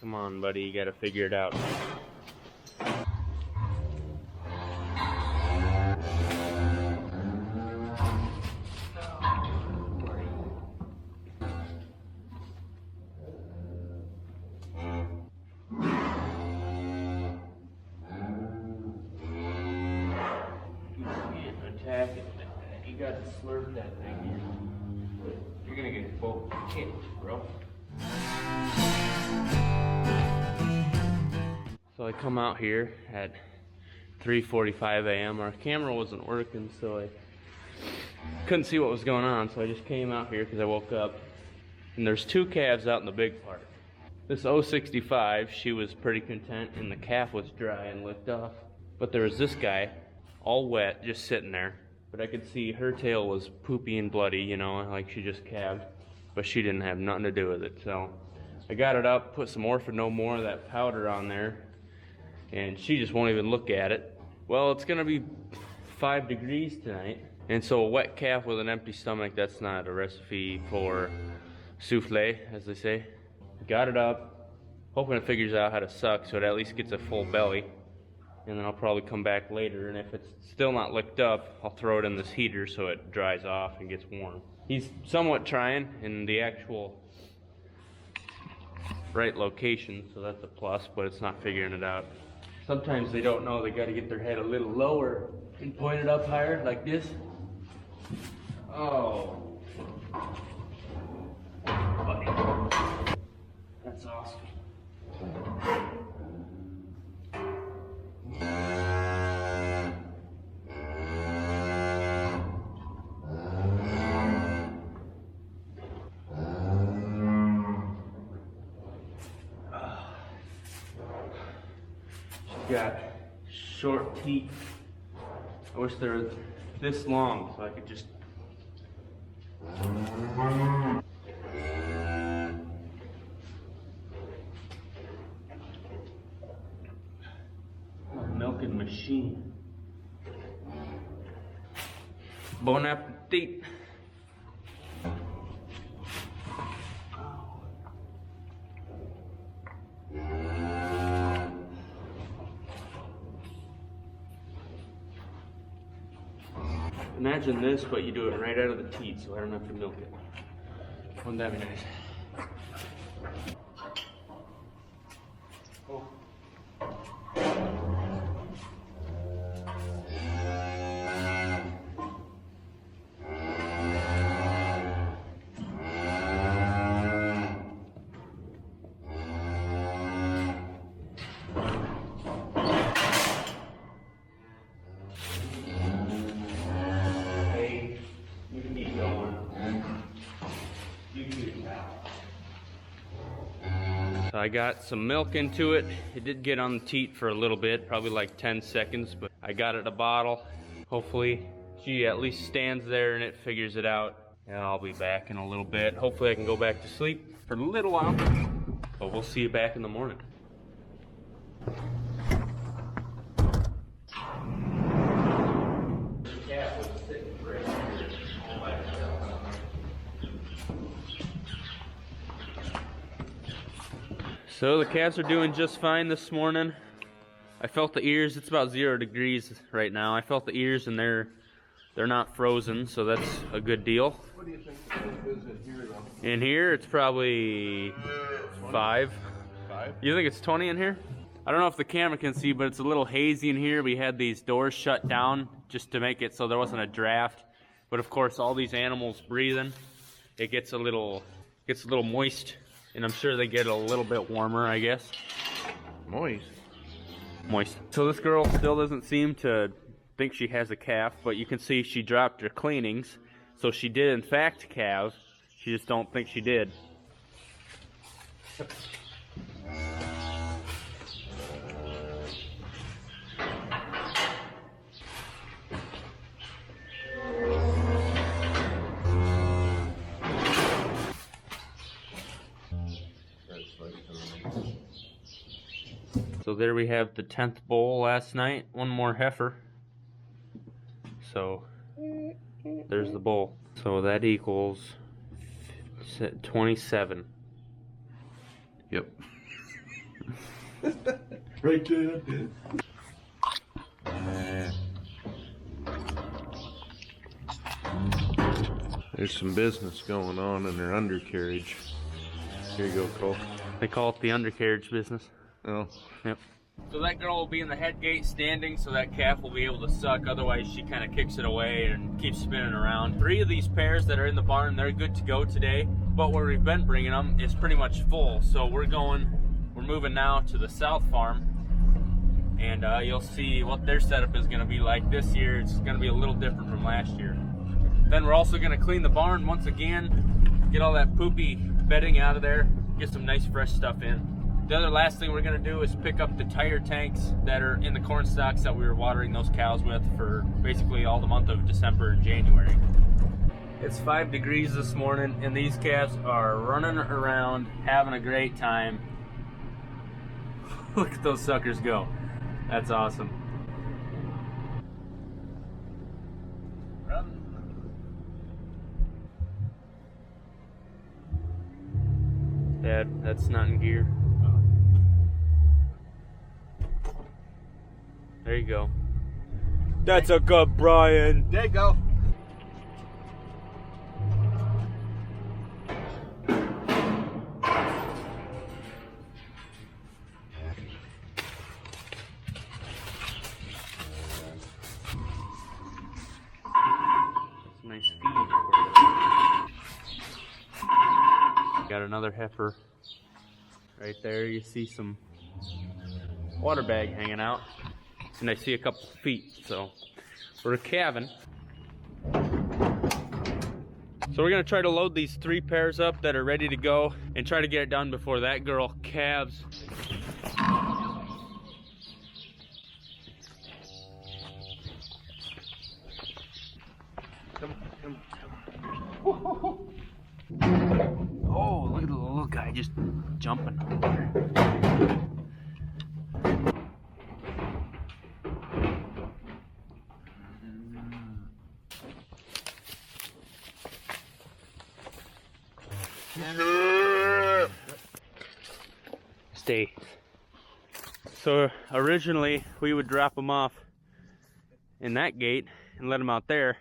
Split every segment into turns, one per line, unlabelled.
Come on, buddy, you gotta figure it out. Attack it. You gotta slurp that thing. You're gonna get both kicked, bro. So I come out here at 3:45 a.m. Our camera wasn't working, so I couldn't see what was going on. So I just came out here because I woke up, and there's two calves out in the big part. This 065, she was pretty content, and the calf was dry and licked off. But there was this guy, all wet, just sitting there. But I could see her tail was poopy and bloody, you know, like she just calved. But she didn't have nothing to do with it. So I got it up, put some Orphan No More of that powder on there, and she just won't even look at it. Well, it's gonna be 5 degrees tonight. And so a wet calf with an empty stomach, that's not a recipe for souffle, as they say. Got it up, hoping it figures out how to suck so it at least gets a full belly. And then I'll probably come back later, and if it's still not licked up, I'll throw it in this heater so it dries off and gets warm. He's somewhat trying in the actual right location, so that's a plus, but it's not figuring it out. Sometimes they don't know they got to get their head a little lower and point it up higher like this. Oh, buddy. That's awesome. She's got short teeth. I wish they were this long so I could just milking machine. Bon appetit. Imagine this, but you do it right out of the teat, so I don't have to milk it. Wouldn't that be nice? Oh. So I got some milk into it. It did get on the teat for a little bit, probably like 10 seconds, but I got it a bottle. Hopefully she at least stands there and it figures it out. And I'll be back in a little bit. Hopefully I can go back to sleep for a little while, but we'll see you back in the morning. So the calves are doing just fine this morning. I felt the ears. It's about 0 degrees right now. I felt the ears and they're not frozen, so that's a good deal.
What do you think the temp is in here though?
In here it's probably 5.
5?
You think it's 20 in here? I don't know if the camera can see, but it's a little hazy in here. We had these doors shut down just to make it so there wasn't a draft. But of course all these animals breathing, it gets a little moist. And I'm sure they get a little bit warmer, I guess.
Moist.
So this girl still doesn't seem to think she has a calf, but you can see she dropped her cleanings. So she did in fact calve. She just don't think she did. So there we have the 10th bull last night. One more heifer. So there's the bull. So that equals 27.
Yep. Right, Dad? There's some business going on in their undercarriage. Here you go, Cole.
They call it the undercarriage business.
Oh.
Yep. So that girl will be in the head gate standing, so that calf will be able to suck. Otherwise, she kind of kicks it away and keeps spinning around. 3 of these pairs that are in the barn, they're good to go today. But where we've been bringing them is pretty much full. So we're moving now to the South Farm. And you'll see what their setup is going to be like this year. It's going to be a little different from last year. Then we're also going to clean the barn once again, get all that poopy bedding out of there, get some nice fresh stuff in. The other last thing we're going to do is pick up the tire tanks that are in the corn stalks that we were watering those cows with for basically all the month of December and January. It's 5 degrees this morning and these calves are running around having a great time. Look at those suckers go. That's awesome. Dad, that's not in gear. There you go. That's a good Brian.
There you go.
Nice feed. Got another heifer right there. You see some water bag hanging out, and I see a couple feet. So we're calving. So we're gonna try to load these 3 pairs up that are ready to go and try to get it done before that girl calves. Oh, look at the little guy just jumping up there. Stay. So originally we would drop them off in that gate and let them out there,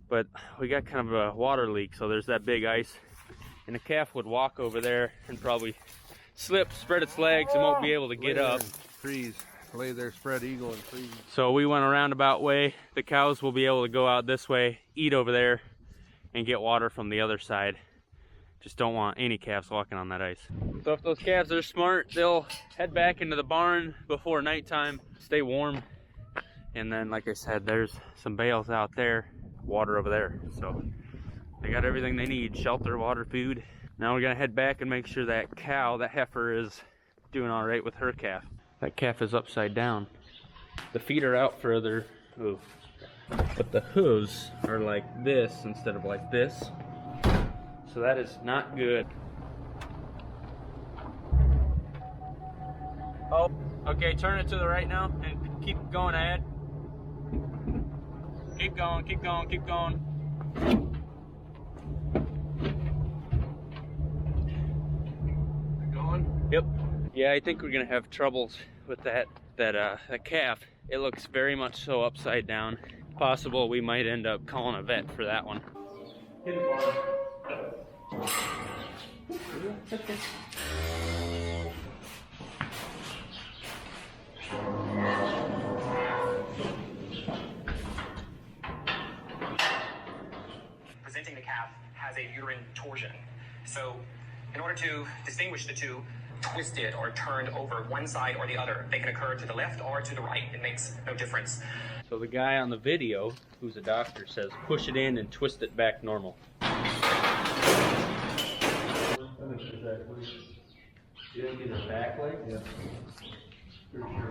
but we got kind of a water leak, so there's that big ice, and the calf would walk over there and probably slip, spread its legs, and won't be able to get up.
Freeze. Lay there, spread eagle, and freeze.
So we went a roundabout way. The cows will be able to go out this way, eat over there, and get water from the other side. Just don't want any calves walking on that ice. So if those calves are smart, they'll head back into the barn before nighttime, stay warm, and then, like I said, there's some bales out there, water over there. So they got everything they need: shelter, water, food. Now we're gonna head back and make sure that cow, that heifer, is doing all right with her calf. That calf is upside down. The feet are out further, ooh, but the hooves are like this instead of like this. So that is not good. Oh, okay, turn it to the right now and keep going ahead. Keep going, keep going, keep going.
Going?
Yep. Yeah, I think we're gonna have troubles with that calf. It looks very much so upside down. Possible we might end up calling a vet for that one. Hit the barn.
Presenting the calf has a uterine torsion. So in order to distinguish the two, twisted or turned over one side or the other. They can occur to the left or to the right. It makes no difference.
So the guy on the video, who's a doctor, says push it in and twist it back normal. You didn't get her back leg? Yeah. Pretty sure.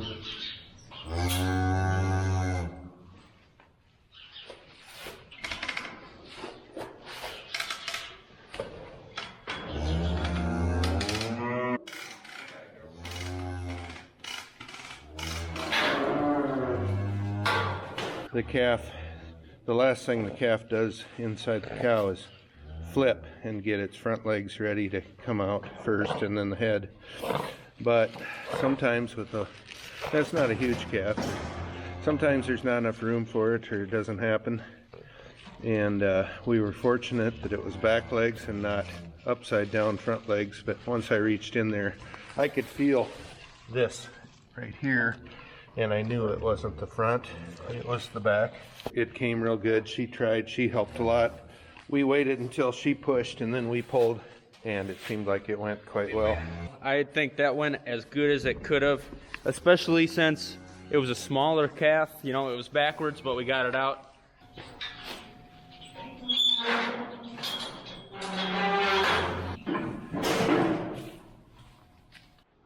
The calf, the last thing the calf does inside the cow is flip and get its front legs ready to come out first, and then the head. but sometimes that's not a huge calf. Sometimes there's not enough room for it, or it doesn't happen. And we were fortunate that it was back legs and not upside down front legs. But once I reached in there, I could feel this right here, and I knew it wasn't the front, it was the back. It came real good. She tried, she helped a lot. We waited until she pushed, and then we pulled, and it seemed like it went quite well.
I think that went as good as it could have, especially since it was a smaller calf. You know, it was backwards, but we got it out.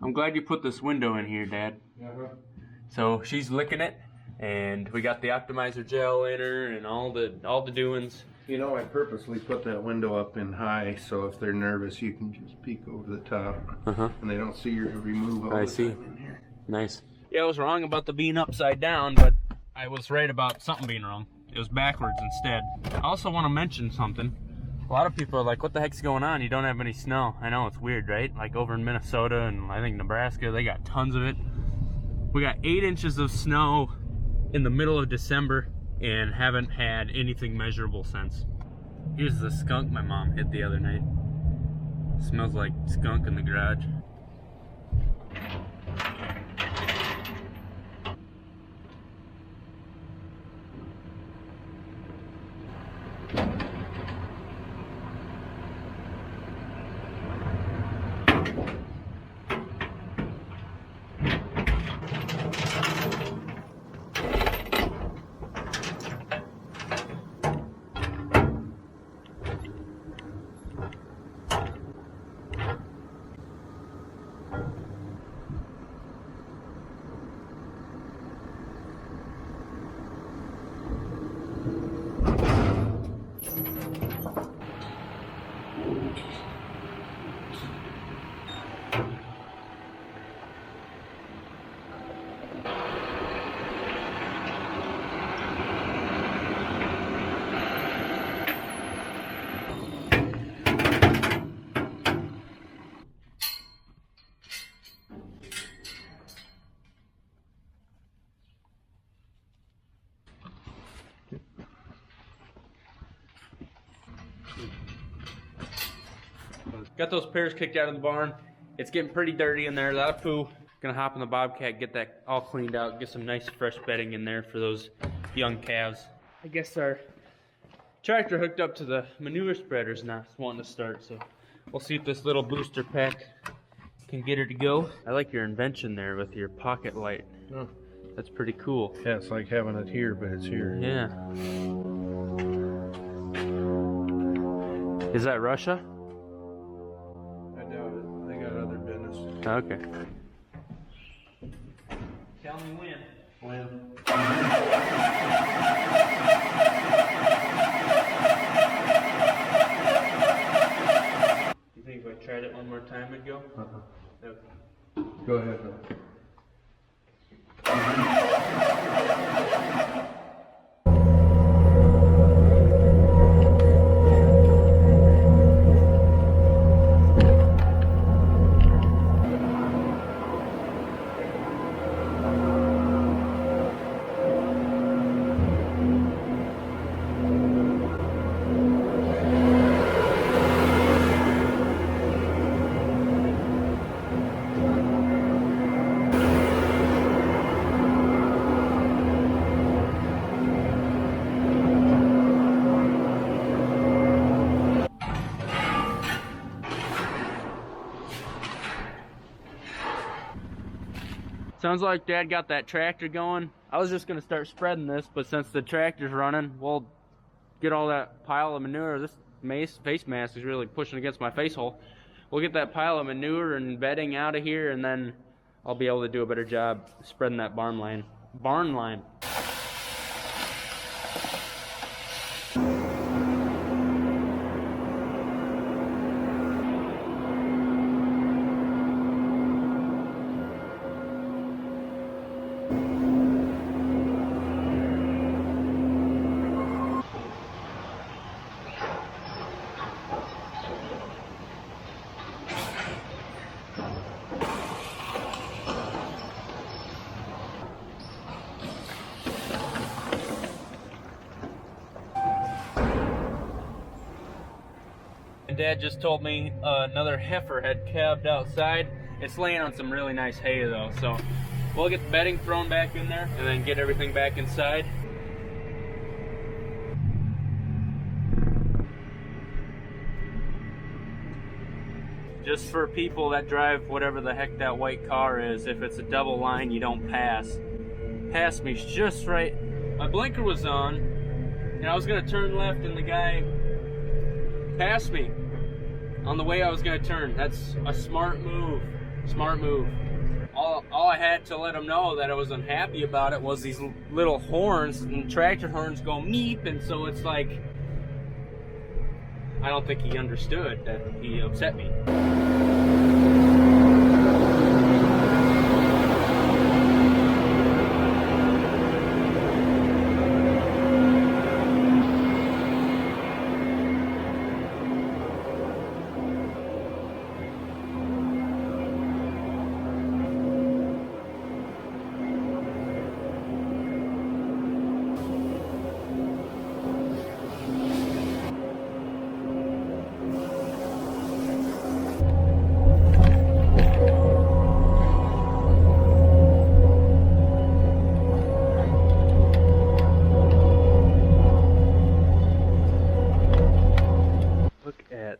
I'm glad you put this window in here, Dad. So she's licking it, and we got the optimizer gel in her and all the doings.
You know, I purposely put that window up in high, so if they're nervous, you can just peek over the top, and they don't see your every move all the time in here.
Nice. Yeah, I was wrong about the being upside down, but I was right about something being wrong. It was backwards instead. I also want to mention something. A lot of people are like, what the heck's going on? You don't have any snow. I know, it's weird, right? Like over in Minnesota and I think Nebraska, they got tons of it. We got 8 inches of snow in the middle of December and haven't had anything measurable since. Here's the skunk my mom hit the other night. Smells like skunk in the garage. Got those pears kicked out of the barn. It's getting pretty dirty in there, a lot of poo. Gonna hop in the Bobcat, get that all cleaned out, get some nice fresh bedding in there for those young calves. I guess our tractor hooked up to the manure spreader's not wanting to start, so we'll see if this little booster pack can get her to go. I like your invention there with your pocket light.
Oh.
That's pretty cool.
Yeah, it's like having it here, but it's here.
Yeah. Is that Russia?
I doubt it. They got other business.
Okay. Tell me when.
When?
You think if I tried it one more time it'd go? Okay.
Go ahead, though.
Sounds like Dad got that tractor going. I was just gonna start spreading this, but since the tractor's running, we'll get all that pile of manure. This face mask is really pushing against my face hole. We'll get that pile of manure and bedding out of here, and then I'll be able to do a better job spreading that barn line. Dad just told me another heifer had calved outside. It's laying on some really nice hay though, so we'll get the bedding thrown back in there and then get everything back inside. Just for people that drive whatever the heck that white car is, if it's a double line, you don't pass. Passed me just right. My blinker was on, and I was gonna turn left, and the guy passed me on the way I was gonna turn. That's a smart move. Smart move. All I had to let him know that I was unhappy about it was these little horns, and tractor horns go meep, and so it's like, I don't think he understood that he upset me.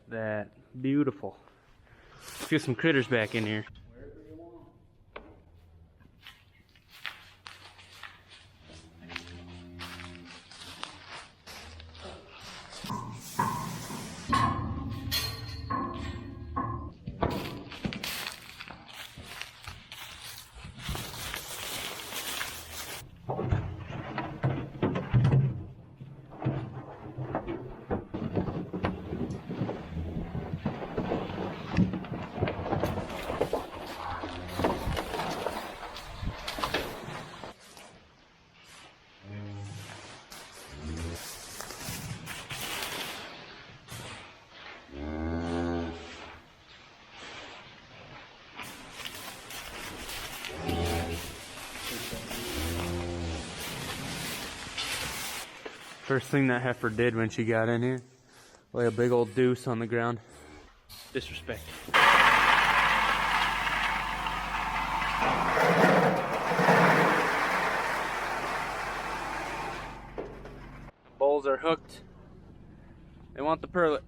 That beautiful. Let's get some critters back in here. First thing that heifer did when she got in here, lay a big old deuce on the ground. Disrespect. Bulls are hooked. They want the perlet.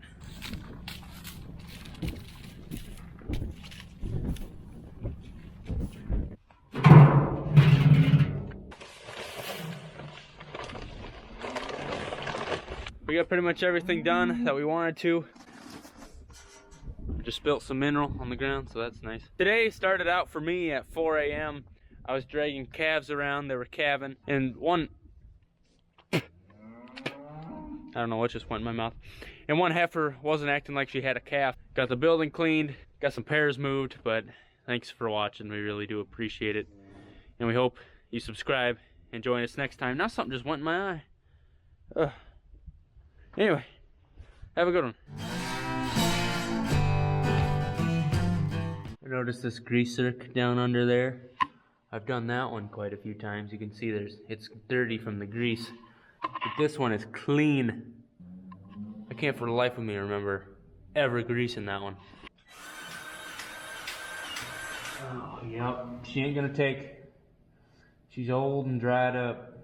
We got pretty much everything done that we wanted to. Just spilt some mineral on the ground, so that's nice. Today started out for me at 4 a.m. I was dragging calves around, they were calving, and one, I don't know what just went in my mouth, and one heifer wasn't acting like she had a calf. Got the building cleaned, got some pairs moved, but thanks for watching, we really do appreciate it. And we hope you subscribe and join us next time. Now something just went in my eye. Ugh. Anyway, have a good one. I noticed this grease zerk down under there. I've done that one quite a few times. You can see it's dirty from the grease. But this one is clean. I can't for the life of me remember ever greasing that one. Oh, yep. She ain't gonna take. She's old and dried up.